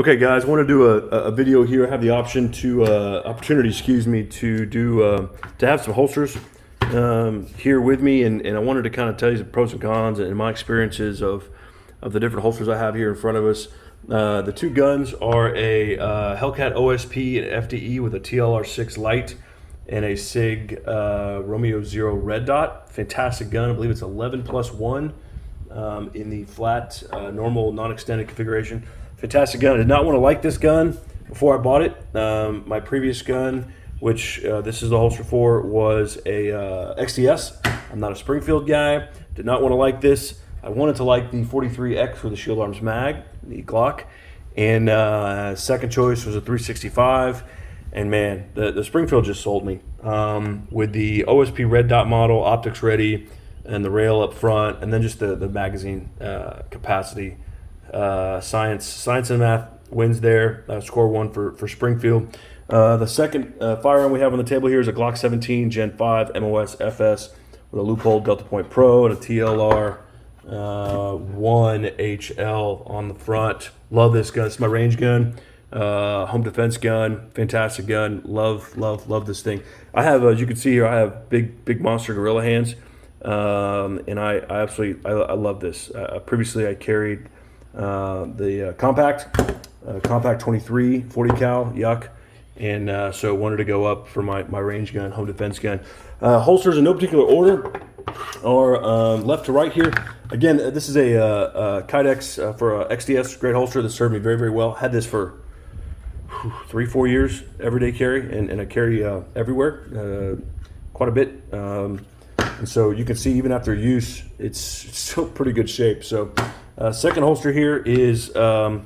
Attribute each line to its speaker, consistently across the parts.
Speaker 1: Okay, guys, I want to do a video here. I have the option to opportunity, to have some holsters here with me, and I wanted to kind of tell you the pros and cons and my experiences of the different holsters I have here in front of us. The two guns are a Hellcat OSP and FDE with a TLR6 light and a SIG Romeo 0 red dot. Fantastic gun. I believe it's 11+1 in the flat, normal, non-extended configuration. Fantastic gun. I did not want to like this gun before I bought it. My previous gun, which this is the holster for, was a XDS. I'm not a Springfield guy. Did not want to like this. I wanted to like the 43X for the Shield Arms mag, the Glock. And second choice was a 365. And man, the Springfield just sold me. With the OSP red dot model, optics ready, and the rail up front, and then just the magazine capacity. Science and math wins there. Score one for Springfield. The second firearm we have on the table here is a Glock 17 Gen 5 MOS FS with a loophole Delta Point Pro and a TLR 1 HL on the front. Love this gun. It's my range gun, home defense gun. Fantastic gun. Love this thing. I have, as you can see here, I have big monster gorilla hands, and I absolutely love this. Previously, I carried the compact 23 40 cal, yuck, and so wanted to go up for my range gun, home defense gun. Holsters in no particular order, or left to right here. Again, this is a T.REX for a XDS, great holster that served me very well. Had this for 3-4 years, everyday carry, and I carry everywhere, quite a bit. And so you can see even after use, it's still pretty good shape. So second holster here is a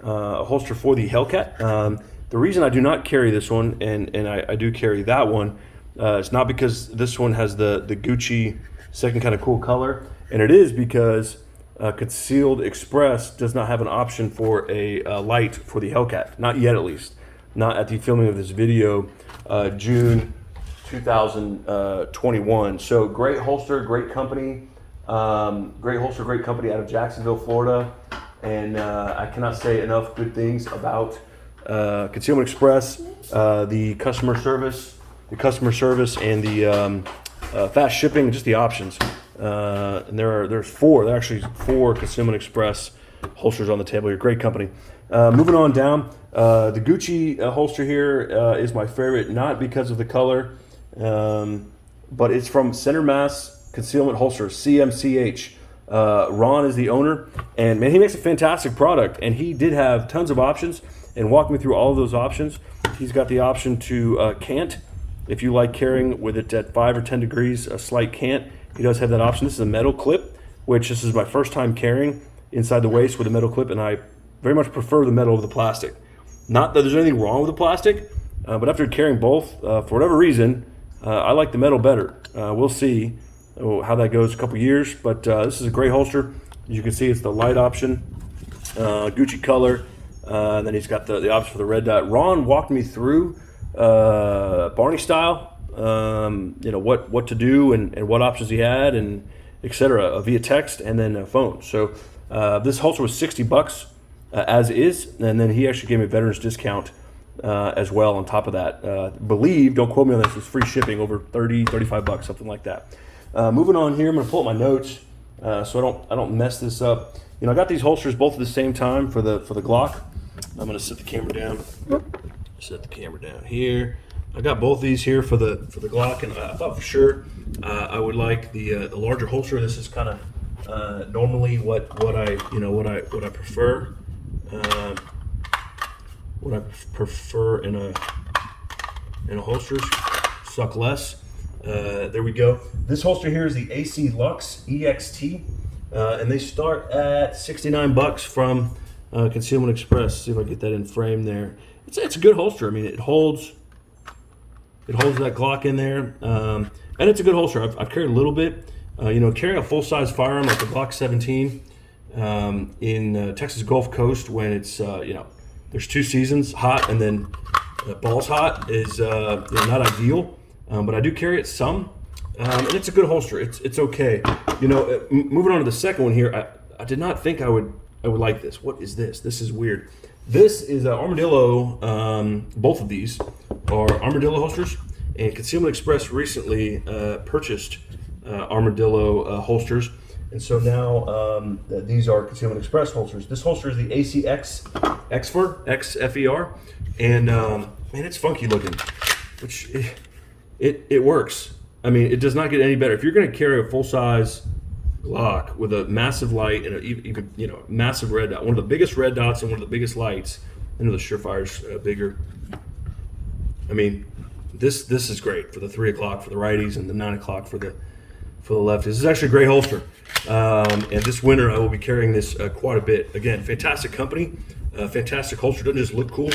Speaker 1: holster for the Hellcat. The reason I do not carry this one, and I do carry that one, it's not because this one has the Gucci second kind of cool color, and it is because Concelment Express does not have an option for a light for the Hellcat. Not yet, at least. Not at the filming of this video, June 2021. So great holster, great company. Great holster, great company out of Jacksonville, Florida. And I cannot say enough good things about Concelment Express, the customer service, and the fast shipping, just the options. And there's actually four Concelment Express holsters on the table here. Great company. Moving on down, the Gucci holster here is my favorite, not because of the color, but it's from Center Mass Concealment Holsters, CMCH. Ron is the owner, and man, he makes a fantastic product, and he did have tons of options, and walked me through all of those options. He's got the option to cant, if you like carrying with it at 5 or 10 degrees, a slight cant. He does have that option. This is a metal clip, which this is my first time carrying inside the waist with a metal clip, and I very much prefer the metal over the plastic. Not that there's anything wrong with the plastic, but after carrying both, for whatever reason, I like the metal better. We'll see how that goes a couple years, but this is a great holster. As you can see, it's the light option, Gucci color. Then he's got the option for the red dot. Ron walked me through Barney style, what to do and what options he had, and etc. Via text and then phone. So this holster was $60 as is, and then he actually gave me a veteran's discount as well on top of that. Don't quote me on this, it's free shipping over $35, something like that. Moving on here, I'm going to pull up my notes so I don't mess this up. I got these holsters both at the same time for the Glock. I'm going to set the camera down. Set the camera down here. I got both these here for the Glock, and I thought for sure I would like the larger holster. This is kind of normally what I prefer. What I prefer in a holster, suck less. There we go. This holster here is the AC Lux EXT, and they start at $69 from Concelment Express. See if I get that in frame there. It's a good holster. I mean, it holds that Glock in there, and it's a good holster. I've carried a little bit. Carrying a full-size firearm like the Glock 17 in Texas Gulf Coast when it's there's 2 seasons, hot and then balls hot, is not ideal. But I do carry it some, and it's a good holster. It's okay. Moving on to the second one here, I did not think I would like this. What is this? This is weird. This is an Armadillo. Both of these are Armadillo holsters, and Concelment Express recently purchased Armadillo holsters, and so now these are Concelment Express holsters. This holster is the ACX XFER, and man, it's funky looking, which it works. I mean, it does not get any better. If you're going to carry a full size Glock with a massive light and even massive red dot, one of the biggest red dots and one of the biggest lights. I know the Surefire's bigger. I mean, this is great for the 3 o'clock for the righties and the 9 o'clock for the lefties. This is actually a great holster, and this winter I will be carrying this quite a bit. Again, fantastic company, fantastic holster. Doesn't just look cool,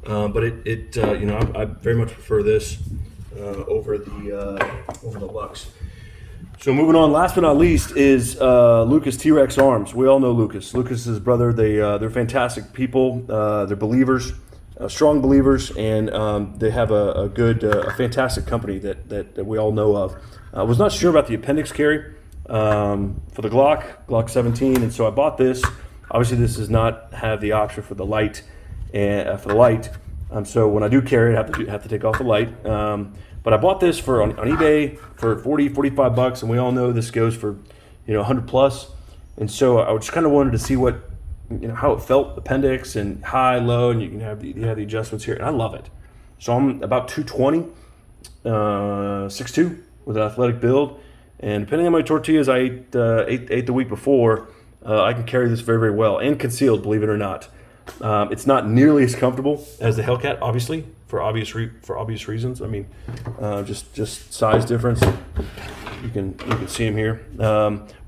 Speaker 1: but I very much prefer this over the Lux. So moving on, last but not least is Lucas T.REX Arms. We all know Lucas. Lucas is his brother. They're fantastic people. They're believers, strong believers, and they have a fantastic company that we all know of. I was not sure about the appendix carry for the Glock 17, and so I bought this. Obviously, this does not have the option for the light, so when I do carry it, I have to take off the light. But I bought this on eBay for 40, 45 bucks, and we all know this goes for 100 plus. And so I just kind of wanted to see what how it felt, appendix and high, low, and you have the adjustments here, and I love it. So I'm about 220, 6'2", with an athletic build, and depending on my tortillas I ate the week before, I can carry this very, very well, and concealed, believe it or not. It's not nearly as comfortable as the Hellcat, obviously, for obvious reasons. I mean, just size difference. You can see them here.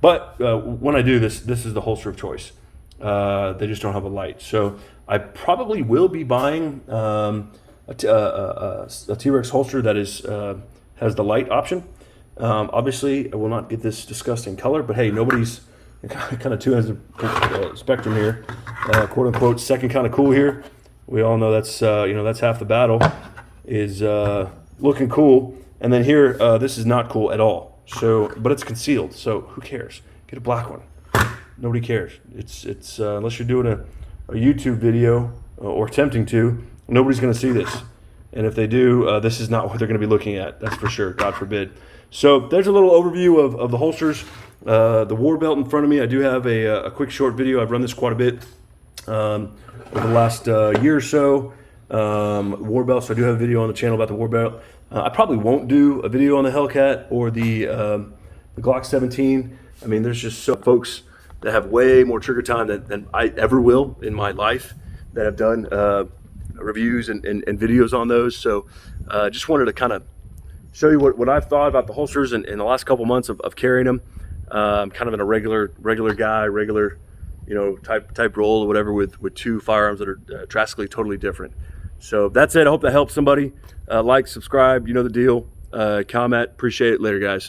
Speaker 1: But when I do this is the holster of choice. They just don't have a light, so I probably will be buying a T.REX holster that has the light option. Obviously, I will not get this disgusting color, but hey, nobody's kind of two ends of the spectrum here, quote unquote. Second kind of cool here. We all know that's that's half the battle, is looking cool. And then here, this is not cool at all. So, but it's concealed. So who cares? Get a black one. Nobody cares. It's unless you're doing a YouTube video or attempting to, nobody's going to see this. And if they do, this is not what they're going to be looking at. That's for sure. God forbid. So there's a little overview of the holsters. The war belt in front of me. I do have a quick short video. I've run this quite a bit over the last year or so. War belt. So I do have a video on the channel about the war belt. I probably won't do a video on the Hellcat or the Glock 17. I mean, there's just so folks that have way more trigger time than I ever will in my life that have done reviews and videos on those. So just wanted to kind of show you what I've thought about the holsters in the last couple months of carrying them. Kind of in a regular guy, type role or whatever with two firearms that are drastically totally different. So that's it. I hope that helps somebody. Like, subscribe, you know the deal. Comment. Appreciate it. Later, guys.